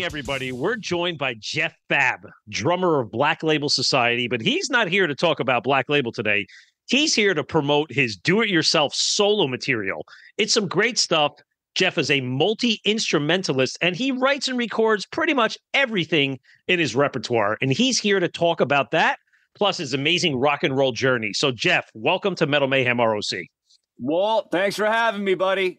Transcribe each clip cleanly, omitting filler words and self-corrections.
morning, everybody. We're joined by Jeff Fabb, drummer of Black Label Society, but he's not here to talk about Black Label today. He's here to promote his do-it-yourself solo material. It's some great stuff. Jeff is a multi-instrumentalist, and he writes and records pretty much everything in his repertoire, and he's here to talk about that, plus his amazing rock and roll journey. So, Jeff, welcome to Metal Mayhem ROC. Walt, thanks for having me, buddy.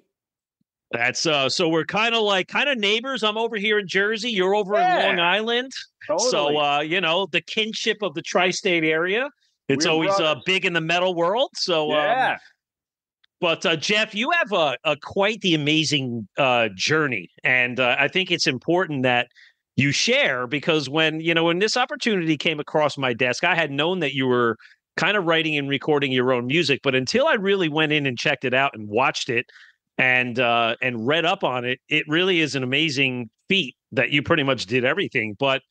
That's so we're kind of neighbors. I'm over here in Jersey. You're over in Long Island. Totally. So the kinship of the tri-state area. It's always big in the metal world. So yeah. But Jeff, you have a quite the amazing journey, and I think it's important that you share, because when this opportunity came across my desk, I had known that you were kind of writing and recording your own music, but until I really went in and checked it out and watched it and read up on it, it really is an amazing feat that you pretty much did everything. But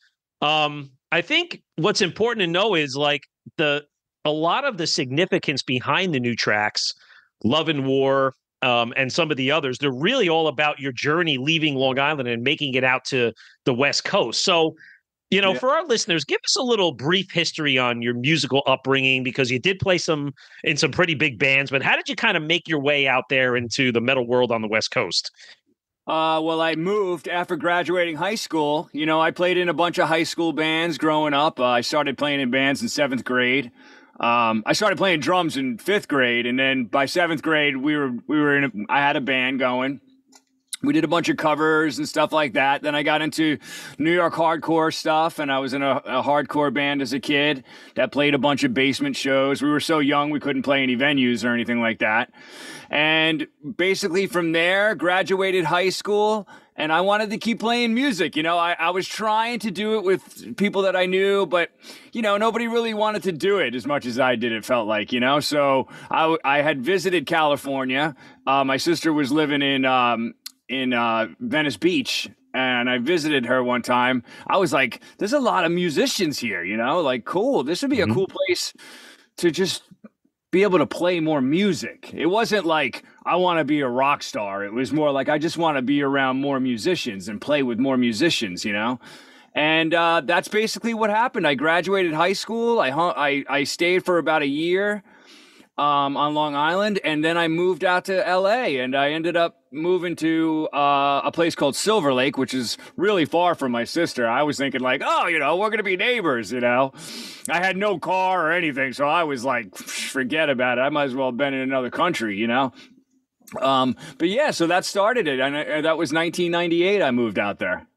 I think what's important to know is a lot of the significance behind the new tracks, Love and War, and some of the others, they're really all about your journey leaving Long Island and making it out to the West Coast. So, for our listeners, give us a little brief history on your musical upbringing, because you did play in some pretty big bands, but how did you kind of make your way out there into the metal world on the West Coast? Well, I moved after graduating high school. I played in a bunch of high school bands growing up. I started playing in bands in 7th grade. I started playing drums in 5th grade, and then by 7th grade, I had a band going. We did a bunch of covers and stuff like that. Then I got into New York hardcore stuff, and I was in a hardcore band as a kid that played a bunch of basement shows. We were so young, we couldn't play any venues or anything like that. And basically from there, graduated high school, and I wanted to keep playing music. I was trying to do it with people that I knew, but, nobody really wanted to do it as much as I did, it felt like, So I had visited California. My sister was living in Venice Beach, and I visited her one time. I was like, there's a lot of musicians here, cool. This would be a cool place to just be able to play more music. It wasn't like I want to be a rock star. It was more like I just want to be around more musicians and play with more musicians, And that's basically what happened. I graduated high school. I stayed for about a year on Long Island, and then I moved out to LA, and I ended up moving to a place called Silver Lake, which is really far from my sister. I was thinking we're going to be neighbors, I had no car or anything, so I was like, forget about it. I might as well have been in another country, But yeah, so that started it, and that was 1998 I moved out there.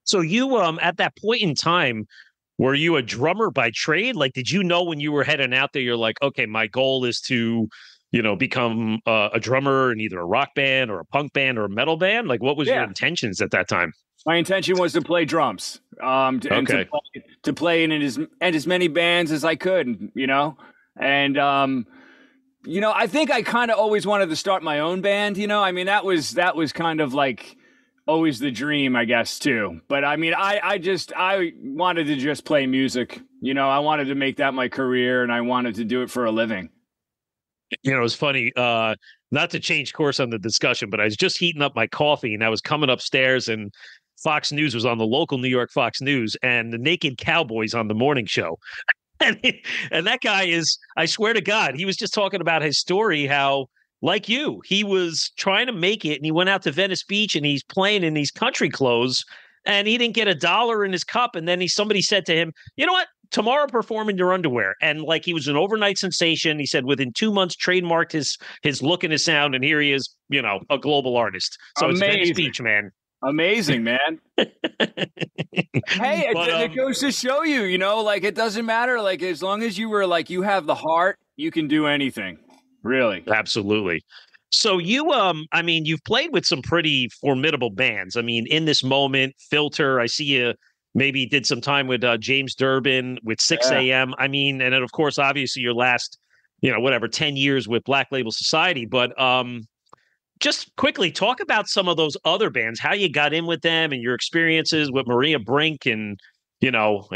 So you, at that point in time, were you a drummer by trade? Did you know when you were heading out there, you're like, okay, my goal is to, become a drummer in either a rock band or a punk band or a metal band? What was your intentions at that time? My intention was to play drums, to play in as many bands as I could, and, I think I kind of always wanted to start my own band, that was kind of always the dream, I guess, too. But I wanted to just play music. I wanted to make that my career, and I wanted to do it for a living. It's funny, not to change course on the discussion, but I was just heating up my coffee, and I was coming upstairs, and Fox News was on, the local New York Fox News, and the Naked Cowboys on the morning show. And that guy is, I swear to God, he was just talking about his story, how, like you, he was trying to make it, and he went out to Venice Beach, and he's playing in these country clothes, and he didn't get $1 in his cup. And then somebody said to him, you know what? Tomorrow perform in your underwear. And he was an overnight sensation. He said within 2 months, trademarked his look and his sound, and here he is, a global artist. So Amazing. It's Venice Beach, man. Amazing, man. Hey, it goes to show you, it doesn't matter. As long as you were you have the heart, you can do anything. Really? Absolutely. So you, you've played with some pretty formidable bands. In This Moment, Filter, I see you maybe did some time with James Durbin, with 6 a.m. And then, of course, obviously your last, 10 years with Black Label Society. But just quickly talk about some of those other bands, how you got in with them and your experiences with Maria Brink and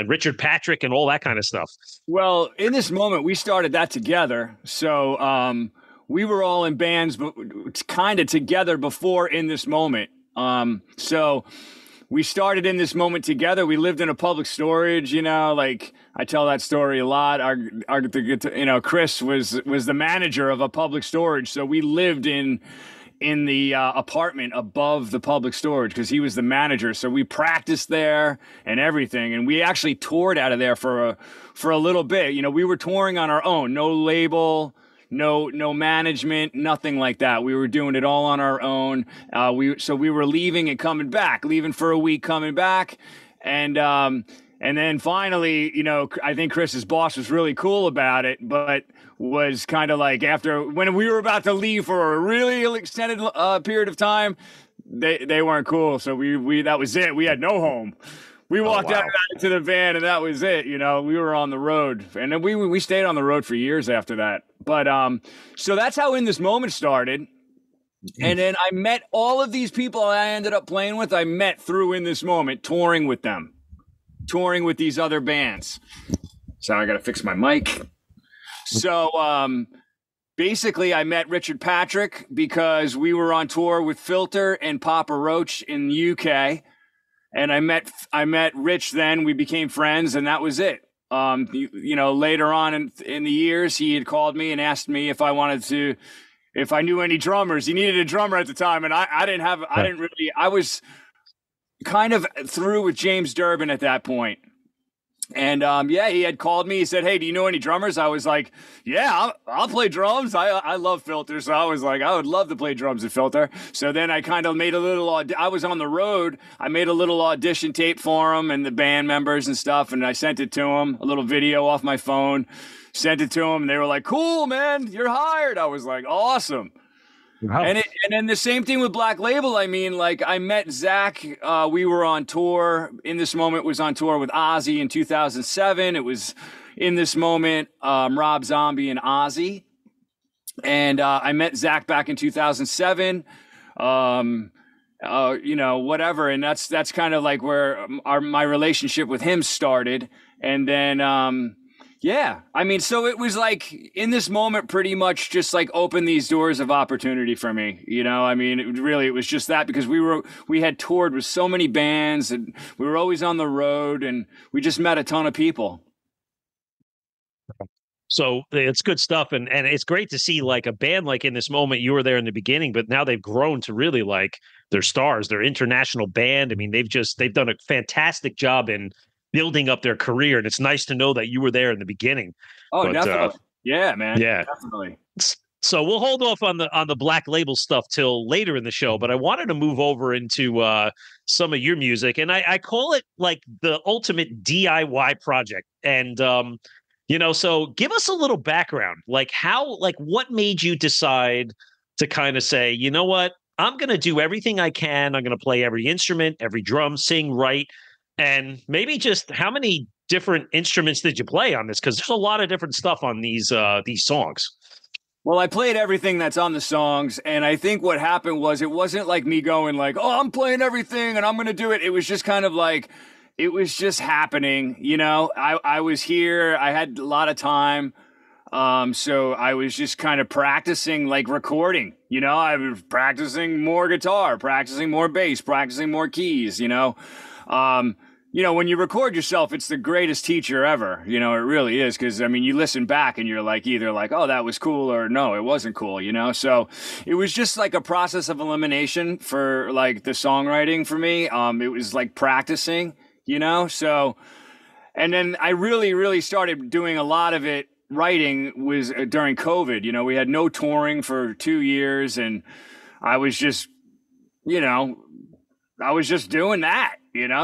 Richard Patrick and all that kind of stuff. Well, In This Moment, we started that together. So we were all in bands, but kind of together before In This Moment. So we started in this moment together. We lived in a public storage, like I tell that story a lot. Chris was the manager of a public storage. So we lived in the apartment above the public storage because he was the manager. So we practiced there and everything. And we actually toured out of there for a little bit. We were touring on our own, no label, no management, nothing like that. We were doing it all on our own. So we were leaving and coming back, leaving for a week, coming back. And then finally, I think Chris's boss was really cool about it, but was kind of like when we were about to leave for a really extended period of time, they weren't cool. So we that was it. We had no home. We walked out to the van and that was it. We were on the road, and then we stayed on the road for years after that. But so that's how In This Moment started. And then I met all of these people I ended up playing with. I met through In This Moment, touring with them, touring with these other bands. So I got to fix my mic. So basically, I met Richard Patrick because we were on tour with Filter and Papa Roach in the UK. And I met Rich then. We became friends, and that was it. Later on in the years, he had called me and asked me if I knew any drummers. He needed a drummer at the time, and I was kind of through with James Durbin at that point. And he had called me. He said, "Hey, do you know any drummers?" I was like, "Yeah, I'll play drums. I love Filter." So I was like, I would love to play drums at Filter. So then I kind of made a little I was on the road. I made a little audition tape for him and the band members and stuff, and I sent it to him, a little video off my phone, sent it to him, and they were like, "Cool, man, you're hired." I was like, "Awesome." Wow. And then the same thing with Black Label. I mean, like I met Zakk. We were on tour. In This Moment was on tour with Ozzy in 2007. It was In This Moment, Rob Zombie and Ozzy. And I met Zakk back in 2007. Whatever. And that's kind of like where my relationship with him started. And then so it was like In This Moment pretty much just like opened these doors of opportunity for me. It was just that because we had toured with so many bands and we were always on the road and we just met a ton of people. So it's good stuff. And it's great to see like a band like In This Moment. You were there in the beginning, but now they've grown to really like they're stars. They're international band. I mean, they've done a fantastic job in building up their career, and it's nice to know that you were there in the beginning. Oh, definitely. Yeah, man. Yeah, definitely. So we'll hold off on the Black Label stuff till later in the show, but I wanted to move over into some of your music, and I call it like the ultimate DIY project. And so give us a little background, like what made you decide to kind of say, you know what, I'm going to do everything I can. I'm going to play every instrument, every drum, sing, write. And maybe just how many different instruments did you play on this? Because there's a lot of different stuff on these songs. Well, I played everything that's on the songs. And I think what happened was it wasn't like me going like, oh, I'm playing everything and I'm going to do it. It was just kind of like it was just happening. I was here. I had a lot of time. So I was just kind of practicing like recording. I was practicing more guitar, practicing more bass, practicing more keys, when you record yourself, it's the greatest teacher ever. It really is. Because, you listen back and you're like either like, oh, that was cool or no, it wasn't cool, So it was just like a process of elimination for like the songwriting for me. It was like practicing, So and then I really, really started doing a lot of it. Writing was during COVID. We had no touring for 2 years and I was just, doing that.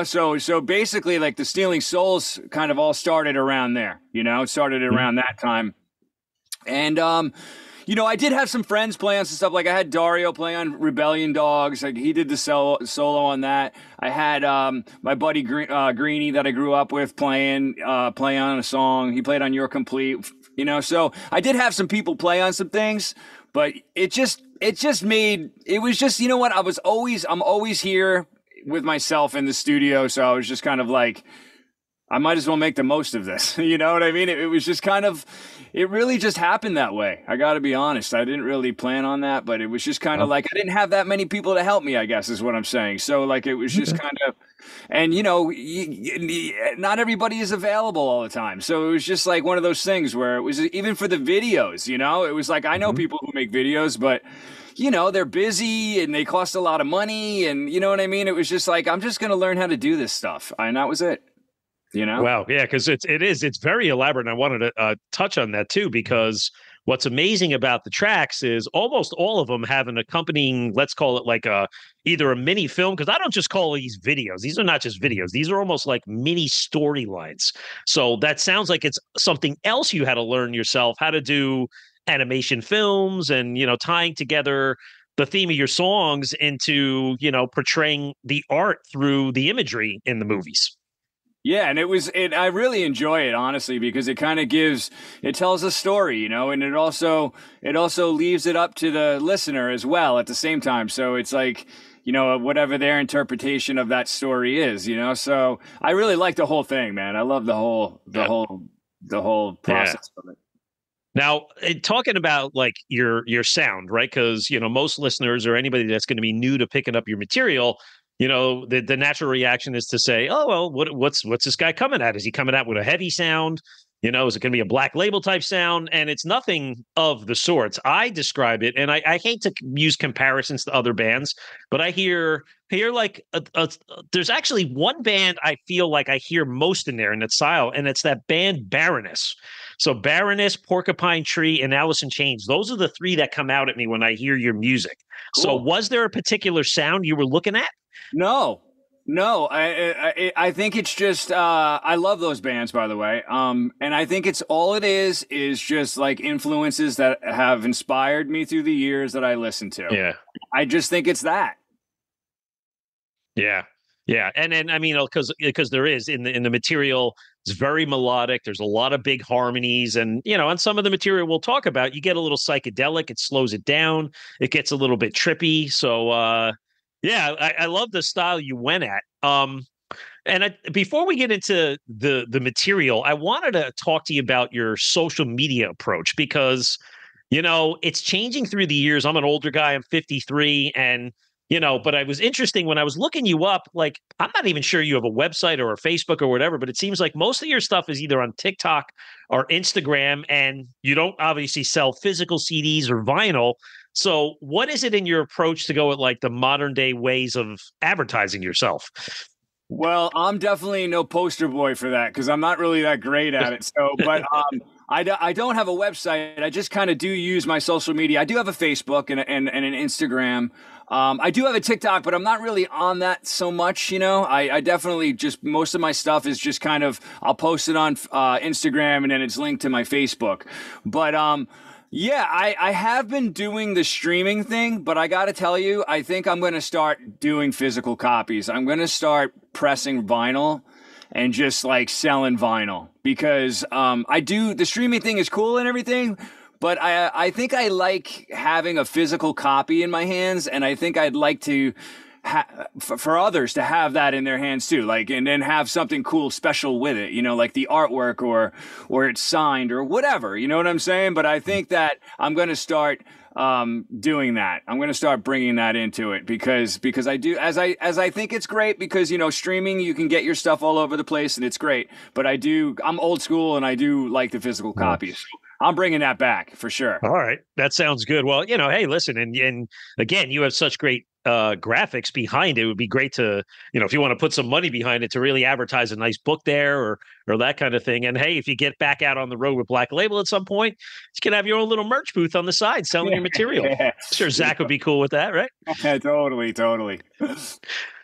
So basically like the Stealing Souls kind of all started around there, it started around that time. And, I did have some friends play on some stuff. Like I had Dario play on Rebellion Dogs. Like he did the solo on that. I had, my buddy Greenie that I grew up with play on a song. He played on You're Complete, so I did have some people play on some things, but it was just, I'm always here with myself in the studio. So I was just kind of like, I might as well make the most of this. You know what I mean? It was just kind of, it really just happened that way. I got to be honest. I didn't really plan on that, but it was just kind of like I didn't have that many people to help me, I guess is what I'm saying. So like it was just kind of, and not everybody is available all the time. So it was just like one of those things where it was even for the videos, it was like I know people who make videos, but they're busy and they cost a lot of money, and you know what I mean? It was just like, I'm just going to learn how to do this stuff. And that was it, Wow. Yeah. Because it's very elaborate. And I wanted to touch on that too, because what's amazing about the tracks is almost all of them have an accompanying, let's call it like either a mini film, because I don't just call these videos. These are not just videos. These are almost like mini storylines. So that sounds like it's something else you had to learn yourself, how to do animation films and, tying together the theme of your songs into, portraying the art through the imagery in the movies. Yeah, and I really enjoy it, honestly, because it kind of it tells a story, and it also leaves it up to the listener as well at the same time. So it's like, whatever their interpretation of that story is, so I really like the whole thing, man. I love the whole process of it. Now, talking about like your sound, right? Because, most listeners or anybody that's going to be new to picking up your material, the natural reaction is to say, oh, well, what's this guy coming at? Is he coming out with a heavy sound? Is it going to be a Black Label type sound? And it's nothing of the sorts. I describe it, and I hate to use comparisons to other bands, but I hear like there's actually one band I feel like I hear most in there in that style, and it's that band Baroness. So Baroness, Porcupine Tree, and Alice in Chains. Those are the three that come out at me when I hear your music. Cool. So was there a particular sound you were looking at? No. I think it's just I love those bands, by the way. And I think it's all it is just like influences that have inspired me through the years that I listen to. Yeah. I just think it's that. Yeah. Yeah. And then I mean, because there is in the material, it's very melodic. There's a lot of big harmonies, and on some of the material we'll talk about, you get a little psychedelic, it slows it down, it gets a little bit trippy. So yeah, I love the style you went at. Before we get into the material, I wanted to talk to you about your social media approach, because, it's changing through the years. I'm an older guy. I'm 53. And, but I was interesting when I was looking you up, like, I'm not even sure you have a website or a Facebook or whatever, but it seems like most of your stuff is either on TikTok or Instagram, and you don't obviously sell physical CDs or vinyl. So what is it in your approach to go with like the modern day ways of advertising yourself? Well, I'm definitely no poster boy for that, because I'm not really that great at it. So, but I don't have a website. I just kind of do use my social media. I do have a Facebook and an Instagram. I do have a TikTok, but I'm not really on that so much. I definitely just, most of my stuff is just kind of, I'll post it on Instagram, and then it's linked to my Facebook. But yeah, I have been doing the streaming thing, but I got to tell you, I think I'm going to start doing physical copies. I'm going to start pressing vinyl and just like selling vinyl, because the streaming thing is cool and everything, but I think I like having a physical copy in my hands, and I think I'd like to for others to have that in their hands too, like, and then have something cool, special with it, like the artwork or it's signed or whatever, you know what I'm saying? But I think that I'm going to start doing that. I'm going to start bringing that into it, because I do, as I think it's great, because, streaming, you can get your stuff all over the place and it's great, but I'm old school and I do like the physical copies. So I'm bringing that back for sure. All right. That sounds good. Well, hey, listen, and again, you have such great graphics behind it. It would be great to, if you want to put some money behind it, to really advertise a nice book there or that kind of thing. And hey, if you get back out on the road with Black Label at some point, you can have your own little merch booth on the side selling your material. Yeah. Sure, Zakk would be cool with that, right? Totally.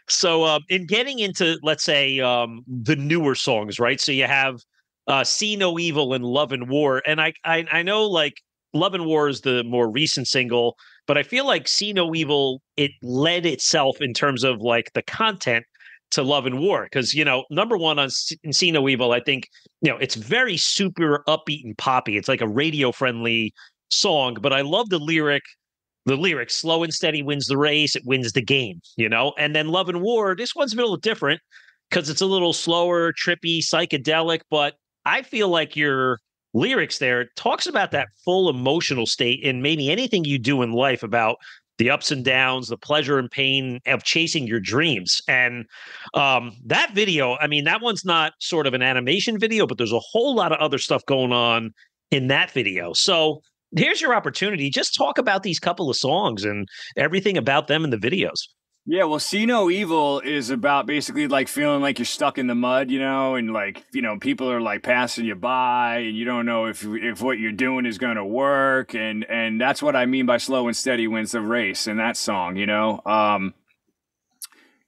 So in getting into, let's say, the newer songs, right? So you have See No Evil and Love and War. And I know, like, Love and War is the more recent single, but I feel like See No Evil, it led itself in terms of like the content to Love and War. Because, number one in See No Evil, I think, it's very super upbeat and poppy. It's like a radio friendly song, but I love the lyrics, slow and steady wins the race. It wins the game, and then Love and War, this one's a little different because it's a little slower, trippy, psychedelic, but I feel like you're lyrics there talks about that full emotional state in maybe anything you do in life, about the ups and downs, the pleasure and pain of chasing your dreams. And that video, I mean, that one's not sort of an animation video, but there's a whole lot of other stuff going on in that video. So here's your opportunity. Just talk about these couple of songs and everything about them in the videos. Yeah, well, See No Evil is about basically like feeling like you're stuck in the mud, and like, people are like passing you by and you don't know if what you're doing is going to work. And that's what I mean by slow and steady wins the race in that song,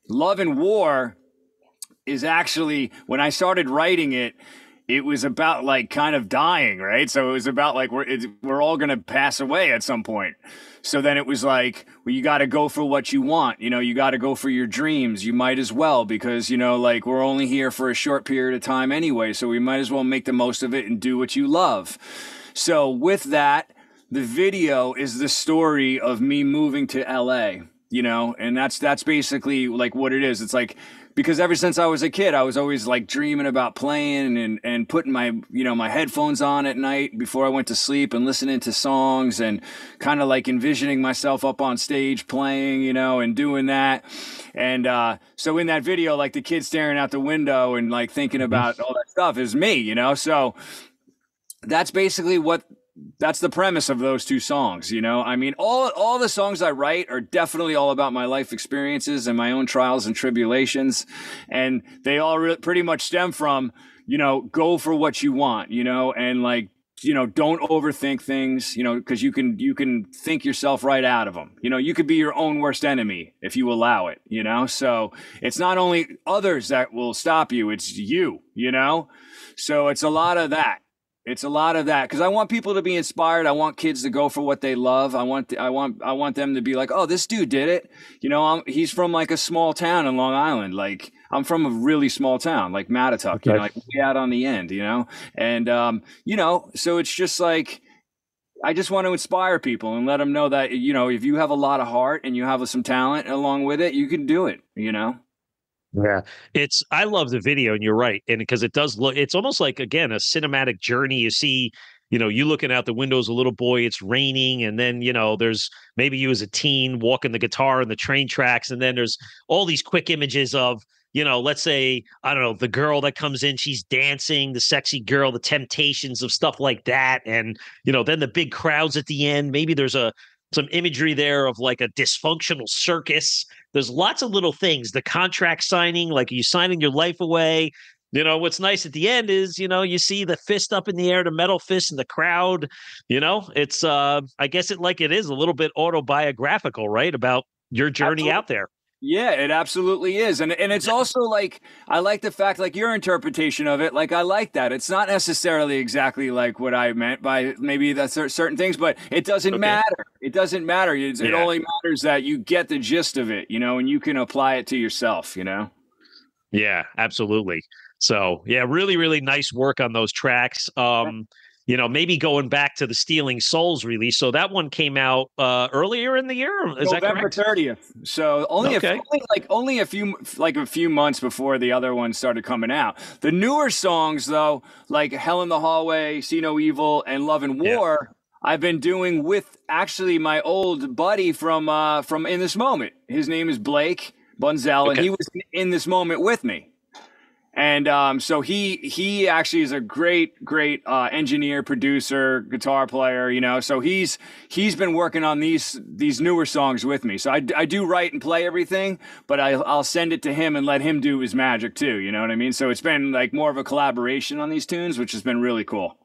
Love and War is actually, when I started writing it, it was about like kind of dying, right? So it was about like we're all going to pass away at some point. So then it was like, well, you got to go for what you want. You got to go for your dreams. You might as well, because, like we're only here for a short period of time anyway. So we might as well make the most of it and do what you love. So with that, the video is the story of me moving to LA, and that's basically like what it is. It's like, because ever since I was a kid, I was always like dreaming about playing and putting my, my headphones on at night before I went to sleep and listening to songs and kind of like envisioning myself up on stage playing, and doing that. And so in that video, like the kid staring out the window and like thinking about all that stuff is me, So that's basically that's the premise of those two songs, I mean, all the songs I write are definitely all about my life experiences and my own trials and tribulations. And they all pretty much stem from, go for what you want, and like, don't overthink things, because you can think yourself right out of them. You could be your own worst enemy if you allow it, so it's not only others that will stop you, it's you, so it's a lot of that. It's a lot of that, because I want people to be inspired. I want kids to go for what they love. I want them to be like, oh, this dude did it. He's from like a small town in Long Island. Like I'm from a really small town, like Mattituck, Okay. like way out on the end, and so it's just like, I just want to inspire people and let them know that, if you have a lot of heart and you have some talent along with it, you can do it, Yeah, I love the video, and you're right. And because it does look, it's almost like, again, a cinematic journey. You see, you looking out the window as a little boy, it's raining. And then, there's maybe you as a teen walking the guitar in the train tracks. And then there's all these quick images of, let's say, I don't know, the girl that comes in, she's dancing, the sexy girl, the temptations of stuff like that. And, then the big crowds at the end. Maybe there's some imagery there of like a dysfunctional circus. There's lots of little things. The contract signing, like you signing your life away. What's nice at the end is, you see the fist up in the air, the metal fist in the crowd. It's I guess it is a little bit autobiographical, right? About your journey out there. Yeah, it absolutely is. And it's also like, I like the fact, like your interpretation of it, like I like that. It's not necessarily exactly like what I meant by maybe that's certain things, but it doesn't matter. It doesn't matter. It only matters that you get the gist of it, and you can apply it to yourself, Yeah, absolutely. So yeah, really, really nice work on those tracks. Maybe going back to the Stealing Souls release. So that one came out earlier in the year. Is that correct? November 30th. So only a few months before the other ones started coming out. The newer songs though, like Hell in the Hallway, See No Evil, and Love and War, I've been doing with actually my old buddy from In This Moment. His name is Blake Bunzel, and he was in This Moment with me. And so he actually is a great engineer, producer, guitar player, so he's been working on these newer songs with me. So I do write and play everything, but I'll send it to him and let him do his magic too, you know what I mean? So it's been like more of a collaboration on these tunes, which has been really cool.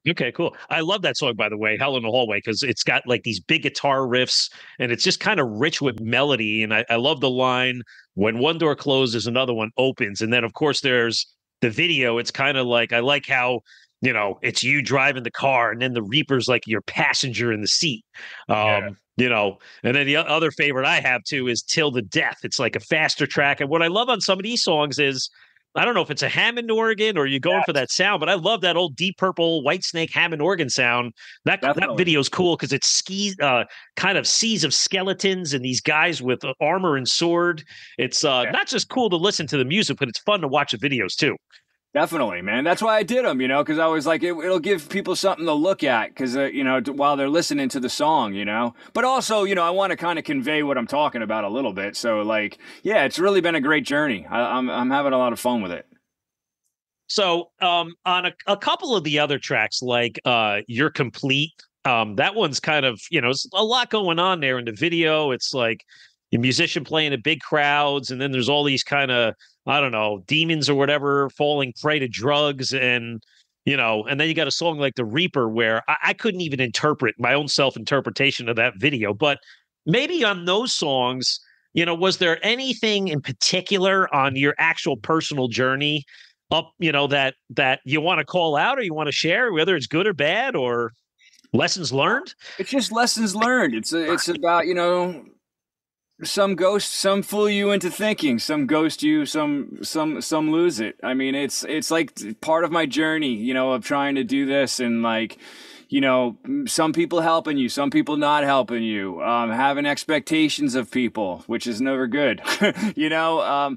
Okay, cool. I love that song, by the way, Hell in the Hallway, because it's got like these big guitar riffs and it's just kind of rich with melody. And I love the line, when one door closes, another one opens. And then, of course, there's the video. It's kind of like, I like how, it's you driving the car and then the Reaper's like your passenger in the seat. And then the other favorite I have too is Till the Death. It's like a faster track. And what I love on some of these songs is, I don't know if it's a Hammond organ or you're going for that sound, but I love that old Deep Purple Whitesnake Hammond organ sound. That video is cool because it's kind of seas of skeletons and these guys with armor and sword. It's not just cool to listen to the music, but it's fun to watch the videos too. Definitely, man. That's why I did them, because I was like, it'll give people something to look at, because while they're listening to the song. But also, I want to kind of convey what I'm talking about a little bit. So, like, yeah, it's really been a great journey. I'm having a lot of fun with it. So, on a couple of the other tracks, like "You're Complete," that one's kind of, it's a lot going on there in the video. It's like a musician playing at big crowds, and then there's all these kind of, I don't know, demons or whatever falling prey to drugs, and and then you got a song like "The Reaper," where I couldn't even interpret my own self-interpretation of that video. But maybe on those songs, was there anything in particular on your actual personal journey up, that you want to call out or you want to share, whether it's good or bad or lessons learned? It's just lessons learned. It's about, some ghost, some fool you into thinking, some ghost you, some lose it. I mean, it's like part of my journey, of trying to do this, and like, some people helping you, some people not helping you, having expectations of people, which is never good. Yeah.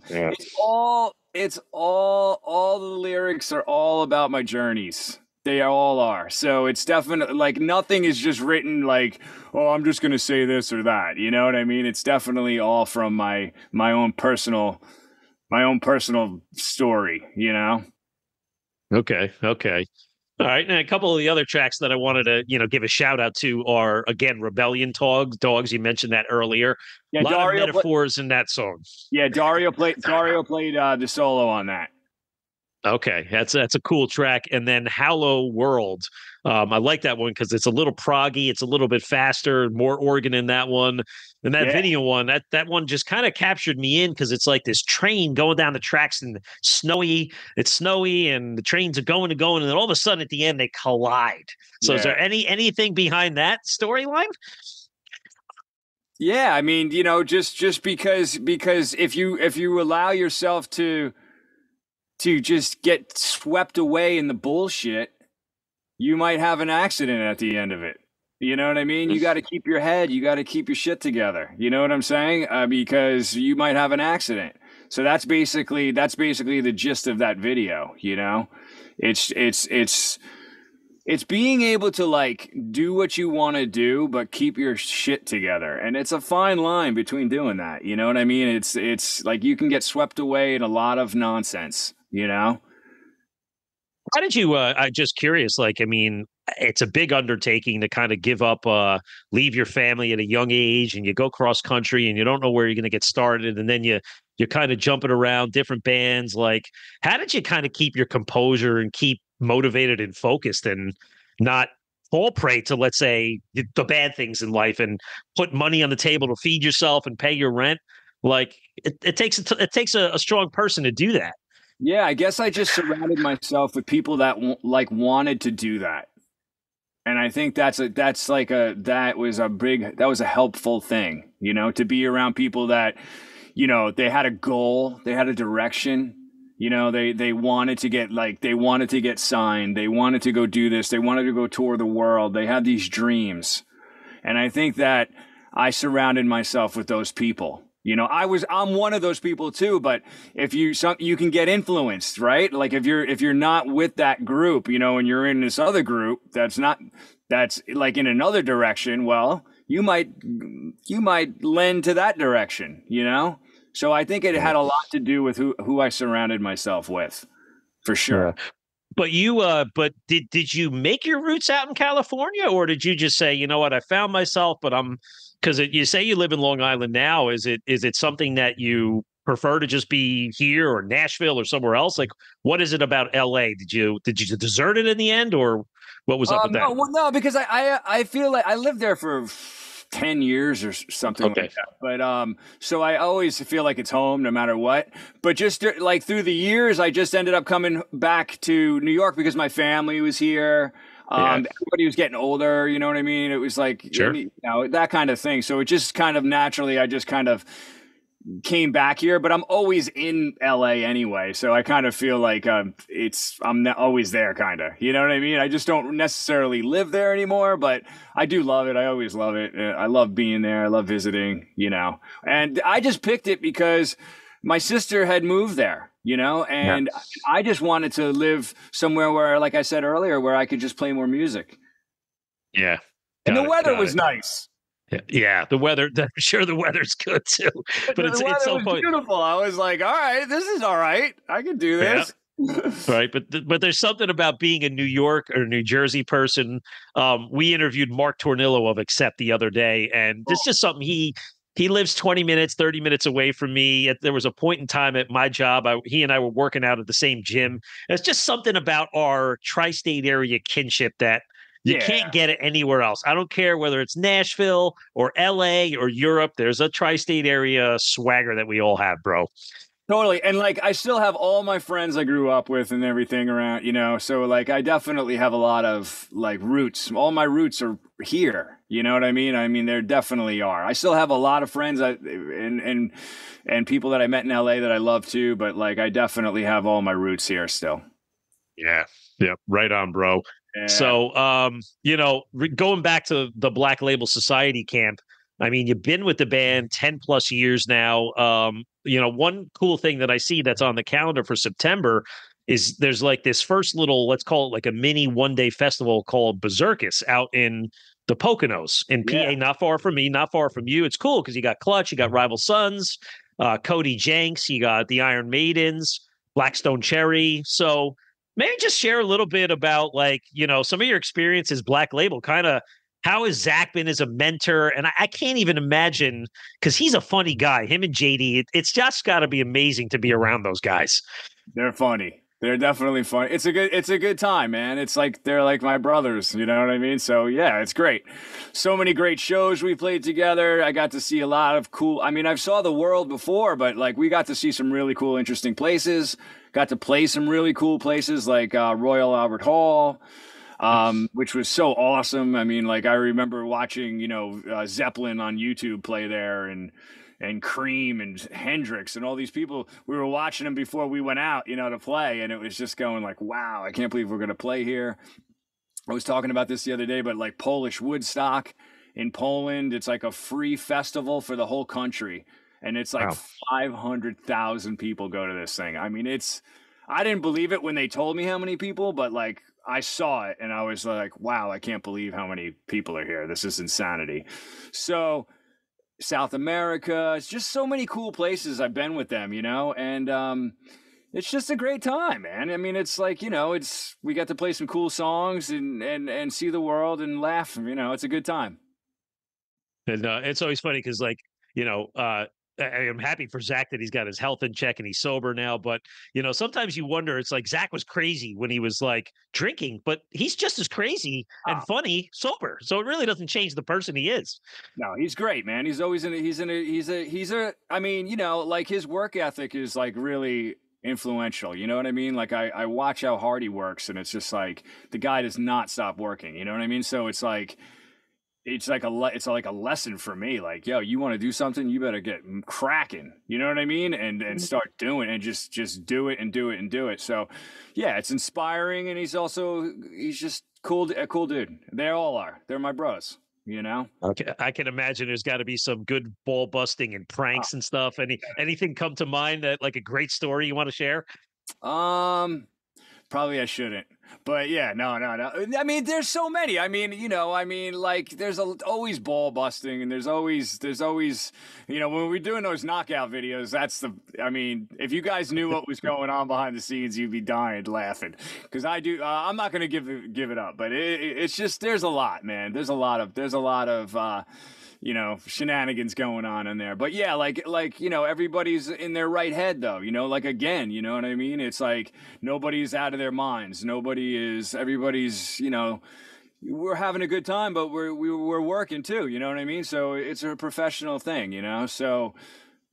It's all the lyrics are all about my journeys. They all are. So it's definitely like nothing is just written like, oh, I'm just going to say this or that. You know what I mean? It's definitely all from my own personal story. Okay. All right. And a couple of the other tracks that I wanted to, give a shout out to are, again, Rebellion Dogs. You mentioned that earlier. Yeah, a lot of metaphors in that song. Yeah, Dario played the solo on that. Okay, that's a cool track. And then Hallow World. I like that one because it's a little proggy, it's a little bit faster, more organ in that one. And that video one, that one just kind of captured me in, because it's like this train going down the tracks and it's snowy and the trains are going and going, and then all of a sudden at the end they collide. So is there anything behind that storyline? Yeah, I mean, just because if you allow yourself to just get swept away in the bullshit, you might have an accident at the end of it. You know what I mean? You got to keep your head. You got to keep your shit together. You know what I'm saying? Because you might have an accident. So that's basically the gist of that video. It's being able to like do what you want to do, but keep your shit together. And it's a fine line between doing that. You know what I mean? It's like you can get swept away in a lot of nonsense. How did you, I'm just curious, like, I mean, it's a big undertaking to kind of give up, leave your family at a young age, and you go cross country and you don't know where you're going to get started. And then you're kind of jumping around different bands. Like, how did you kind of keep your composure and keep motivated and focused and not fall prey to, let's say, the bad things in life and put money on the table to feed yourself and pay your rent? Like, it takes a strong person to do that. Yeah, I guess I just surrounded myself with people that wanted to do that. And I think that was a helpful thing, to be around people that, they had a goal, they had a direction, they wanted to get signed, they wanted to go do this, they wanted to go tour the world, they had these dreams. And I think that I surrounded myself with those people. I'm one of those people too, but if you can get influenced, right? Like if you're not with that group, and you're in this other group that's like in another direction, well, you might lend to that direction, So I think it had a lot to do with who I surrounded myself with, for sure. But did you make your roots out in California, or did you just say, you know what, I found myself, but because you say you live in Long Island now, is it something that you prefer to just be here or Nashville or somewhere else? Like, what is it about LA? Did you desert it in the end, or what was up with that? No, because I feel like I lived there for 10 years or something like that. But so I always feel like it's home no matter what. But just like through the years, I just ended up coming back to New York because my family was here. Everybody was getting older, you know what I mean? It was like, that kind of thing. So it just kind of naturally, I just kind of came back here, but I'm always in LA anyway. So I kind of feel like I'm always there, kind of, you know what I mean? I just don't necessarily live there anymore, but I do love it. I always love it. I love being there. I love visiting, and I just picked it because my sister had moved there, Yeah. and I just wanted to live somewhere where, like I said earlier, where I could just play more music. Yeah. And the Got it. weather Got was it. nice. Yeah. The weather, I'm sure the weather's good too, but The it's weather so was funny. beautiful. I was like, all right, this is all right. I can do Yeah. this. Right. But there's something about being a New York or New Jersey person. We interviewed Mark Tornillo of Accept the other day, and this is just something he lives 20 minutes, 30 minutes away from me. There was a point in time at my job, he and I were working out at the same gym. It's just something about our tri-state area kinship that you Yeah. can't get it anywhere else. I don't care whether it's Nashville or LA or Europe. There's a tri-state area swagger that we all have, bro. Totally. And like I still have all my friends I grew up with and everything around, so like I definitely have a lot of like roots. All my roots are here. You know what I mean? I mean, there definitely are. I still have a lot of friends and people that I met in LA that I love too, but like I definitely have all my roots here still. Yeah. Yeah. Right on, bro. Yeah. So, going back to the Black Label Society camp, I mean, you've been with the band 10 plus years now. One cool thing that I see that's on the calendar for September is there's like this first little, let's call it like a mini 1 day festival called Berzekus out in the Poconos in Yeah. PA, not far from me, not far from you. It's cool because you got Clutch, you got Rival Sons, Cody Jenks, you got the Iron Maidens, Blackstone Cherry. So, maybe just share a little bit about some of your experiences, Black Label, kind of how has Zakk been as a mentor? And I can't even imagine because he's a funny guy, him and JD. It's just got to be amazing to be around those guys. They're funny. They're definitely funny. It's a good time, man. It's like they're like my brothers, you know what I mean? So yeah, it's great. So many great shows we played together. I got to see a lot of cool. I mean, I've saw the world before, but like we got to see some really cool, interesting places. Got to play some really cool places like Royal Albert Hall, which was so awesome. I mean, like I remember watching, Zeppelin on YouTube play there and Cream and Hendrix and all these people. We were watching them before we went out, to play. And it was just going like, wow, I can't believe we're going to play here. I was talking about this the other day, but like Polish Woodstock in Poland, it's like a free festival for the whole country. And it's like Wow. 500,000 people go to this thing. I mean, I didn't believe it when they told me how many people, but like I saw it and I was like, wow, I can't believe how many people are here. This is insanity. So South America, it's just so many cool places I've been with them, and it's just a great time, man. I mean, it's like, we got to play some cool songs and see the world and laugh, it's a good time. And it's always funny because, I am happy for Zakk that he's got his health in check and he's sober now. But, sometimes you wonder, it's like Zakk was crazy when he was like drinking, but he's just as crazy and funny sober. So it really doesn't change the person he is. No, he's great, man. He's always I mean, like his work ethic is like really influential. You know what I mean? Like I watch how hard he works and it's just like the guy does not stop working. You know what I mean? So it's like a lesson for me. Like, yo, you want to do something, you better get cracking. You know what I mean? And start doing and just do it and do it and do it. So, yeah, it's inspiring, and he's just a cool dude. They all are. They're my bros. Okay, I can imagine there's got to be some good ball busting and pranks and stuff. Anything come to mind that like a great story you want to share? Probably I shouldn't. But yeah, no. I mean, there's so many. I mean, like there's always ball busting, and there's always, when we're doing those knockout videos, I mean, if you guys knew what was going on behind the scenes, you'd be dying laughing. Because I'm not going to give it up, but it's just, there's a lot, man. There's a lot of shenanigans going on in there. But yeah, like everybody's in their right head though, like again, you know what I mean? It's like nobody's out of their minds. Everybody's, we're having a good time, but we're working too, you know what I mean? So it's a professional thing, so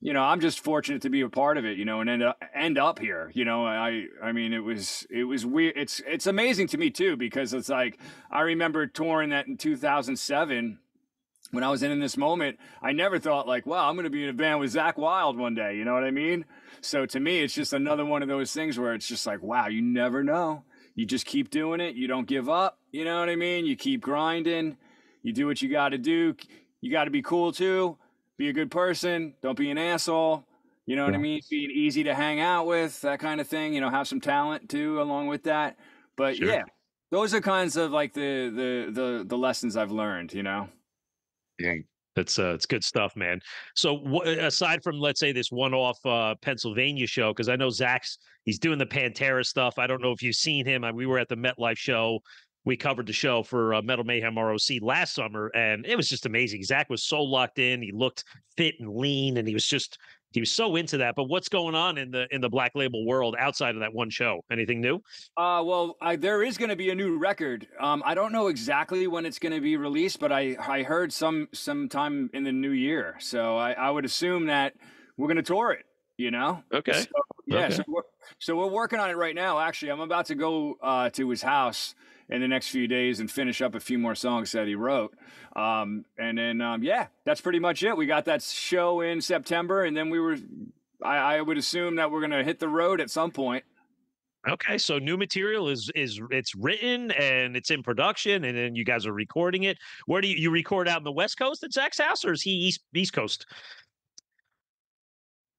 I'm just fortunate to be a part of it, and end up here. I mean, it was weird. It's amazing to me too, because it's like I remember touring that in 2007. When I was in this moment, I never thought like, wow, I'm going to be in a band with Zakk Wylde one day. You know what I mean? So to me, it's just another one of those things where it's just like, wow, you never know. You just keep doing it. You don't give up. You know what I mean? You keep grinding. You do what you got to do. You got to be cool too. Be a good person. Don't be an asshole. You know what I mean? Being easy to hang out with, that kind of thing. You know, have some talent too along with that. But Sure. yeah, those are kinds of like the lessons I've learned. You know. Yeah. It's good stuff, man. So aside from, let's say, this one-off Pennsylvania show, because I know he's doing the Pantera stuff. I don't know if you've seen him. We were at the MetLife show. We covered the show for Metal Mayhem ROC last summer, and it was just amazing. Zakk was so locked in. He looked fit and lean, and he was so into that. But what's going on in the Black Label world outside of that one show? Anything new? Well, there is going to be a new record. I don't know exactly when it's going to be released, but I heard sometime in the new year. So I would assume that we're going to tour it. You know? Okay. So, yeah. Okay. So we're working on it right now. Actually, I'm about to go to his house in the next few days and finish up a few more songs that he wrote. And then, yeah, that's pretty much it. We got that show in September, and then I would assume that we're going to hit the road at some point. Okay, so new material it's written and it's in production, and then you guys are recording it. Where do you record out in the West Coast at Zakk's house, or is he East Coast?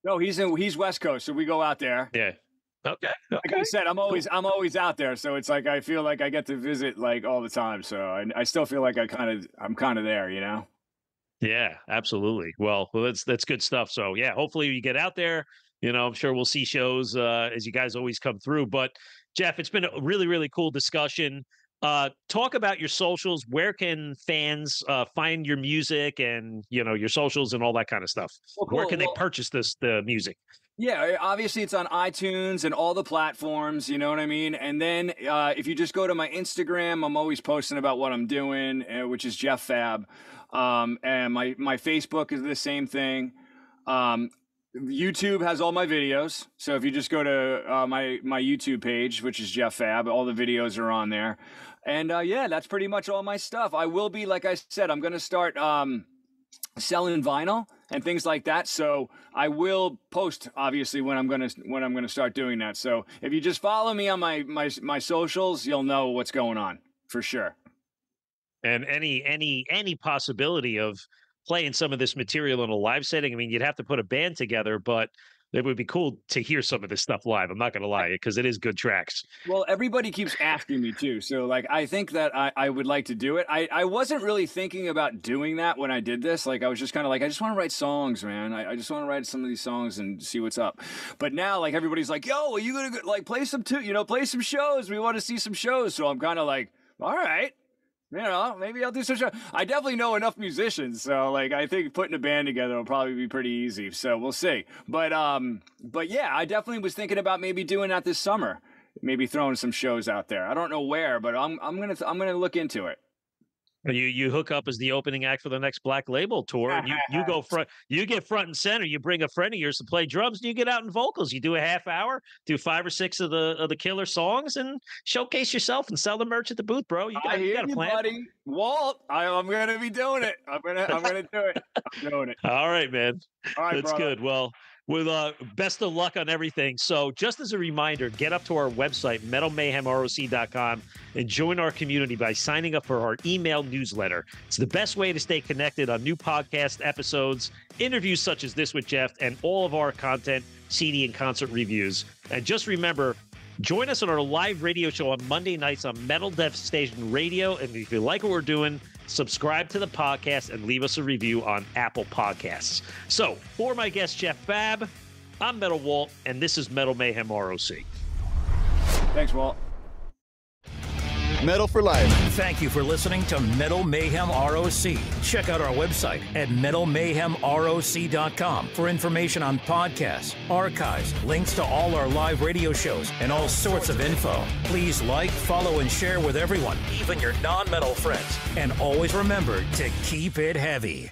No, he's West Coast, so we go out there. Yeah. Okay. Like I said, I'm always out there, so it's like I feel like I get to visit like all the time. So I still feel like I'm kind of there, you know. Yeah, absolutely. Well, that's good stuff. So yeah, hopefully you get out there. You know, I'm sure we'll see shows as you guys always come through. But Jeff, it's been a really, really cool discussion. Talk about your socials. Where can fans find your music and, you know, your socials and all that kind of stuff? Well, cool. Where can they purchase the music? Yeah, obviously it's on iTunes and all the platforms, you know what I mean? And then if you just go to my Instagram, I'm always posting about what I'm doing, which is Jeff Fabb. And my Facebook is the same thing. YouTube has all my videos. So if you just go to my YouTube page, which is Jeff Fabb, all the videos are on there. And yeah, that's pretty much all my stuff. I will be, like I said, I'm going to start selling vinyl and things like that. So I will post obviously when I'm going to start doing that. So if you just follow me on my socials, you'll know what's going on for sure. And any possibility of playing some of this material in a live setting? I mean, you'd have to put a band together, but it would be cool to hear some of this stuff live. I'm not going to lie, because it is good tracks. Well, everybody keeps asking me too. So like, I think that I would like to do it. I wasn't really thinking about doing that when I did this. Like, I was just kind of like, I just want to write songs, man. I just want to write some of these songs and see what's up. But now, like, everybody's like, yo, are you going to like play some play some shows? We want to see some shows. So I'm kind of like, all right. You know, maybe I'll do some show. I definitely know enough musicians, so like I think putting a band together will probably be pretty easy. So we'll see. But yeah, I definitely was thinking about maybe doing that this summer. Maybe throwing some shows out there. I don't know where, but I'm gonna look into it. You hook up as the opening act for the next Black Label tour, and you go front. You get front and center. You bring a friend of yours to play drums, and you get out in vocals. You do a half hour, do 5 or 6 of the killer songs, and showcase yourself and sell the merch at the booth, bro. You got a plan, buddy. Walt, I'm gonna be doing it. I'm gonna do it. I'm doing it. All right, man. All right, that's brother. Good. Well, with best of luck on everything. So just as a reminder, get up to our website, metalmayhemroc.com, and join our community by signing up for our email newsletter. It's the best way to stay connected on new podcast episodes, interviews such as this with Jeff, and all of our content, CD and concert reviews. And just remember, join us on our live radio show on Monday nights on Metal Devastation Radio. And if you like what we're doing, subscribe to the podcast and leave us a review on Apple Podcasts. So, for my guest, Jeff Fabb, I'm Metal Walt, and this is Metal Mayhem ROC. Thanks, Walt. Metal for Life. Thank you for listening to Metal Mayhem ROC. Check out our website at metalmayhemroc.com for information on podcasts, archives, links to all our live radio shows, and all sorts of info. Please like, follow, and share with everyone, even your non-metal friends. And always remember to keep it heavy.